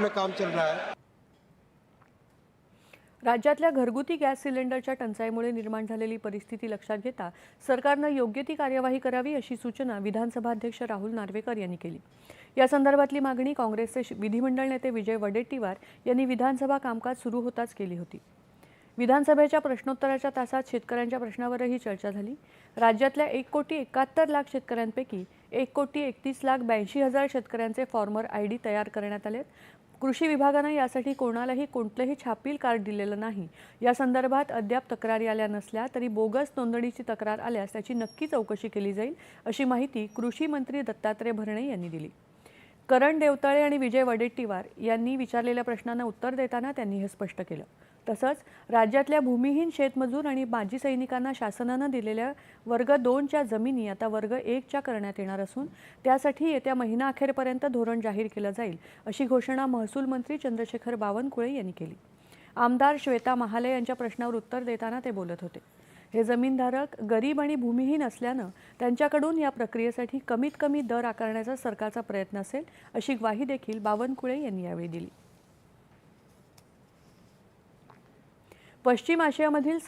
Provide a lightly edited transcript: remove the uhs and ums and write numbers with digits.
में काम चल रहा है। राज्यातल्या घरगुती गॅस सिलेंडरच्या टंचाईमुळे निर्माण झालेली परिस्थिती लक्षात घेता सरकारनं योग्य ती कार्यवाही करावी अशी सूचना विधानसभा अध्यक्ष राहुल नार्वेकर यांनी केली। या संदर्भातली मागणी काँग्रेसचे विधिमंडळ नेते विजय वडेट्टीवार यांनी विधानसभा कामकाज सुरू होताच केली होती। विधानसभेच्या प्रश्नोत्तराच्या तासात शेतकऱ्यांच्या प्रश्नावरही चर्चा झाली। राज्यातल्या 1,71,00,000 शेतकऱ्यांपैकी 1,31,82,000 शेतकऱ्यांचे फॉर्मर आयडी तयार करण्यात आलेत। कृषी विभागाने यासाठी कोणालाही कोणतेही छापील कार्ड दिलेलं नाही। या संदर्भात अद्याप तक्रारी आल्या नसल्या तरी बोगस नोंदणीची तक्रार आल्यास त्याची नक्की चौकशी केली जाईल अशी माहिती कृषी मंत्री दत्तात्रय भरणे यांनी दिली। करण देवतळे आणि विजय वडेट्टीवार यांनी विचारलेल्या प्रश्नांना उत्तर देताना त्यांनी हे स्पष्ट केलं। तसंच राज्यातल्या भूमिहीन शेतमजूर आणि माजी सैनिकांना शासनाने दिलेल्या वर्ग 2 च्या जमिनी आता वर्ग 1 च्या करण्यात येणार असून त्यासाठी येत्या महिना अखेरपर्यंत धोरण जाहीर केलं जाईल अशी घोषणा महसूल मंत्री चंद्रशेखर बावनकुळे यांनी केली। आमदार श्वेता महाले यांच्या प्रश्नावर उत्तर देताना ते बोलत होते। हे जमीनधारक गरीब आणि भूमिहीन असल्यानं त्यांच्याकडून या प्रक्रियेसाठी कमीत कमी दर आकारण्याचा सरकारचा प्रयत्न असेल अशी ग्वाही देखील बावनकुळे यांनी यावेळी दिली। पश्चिम आशियामधील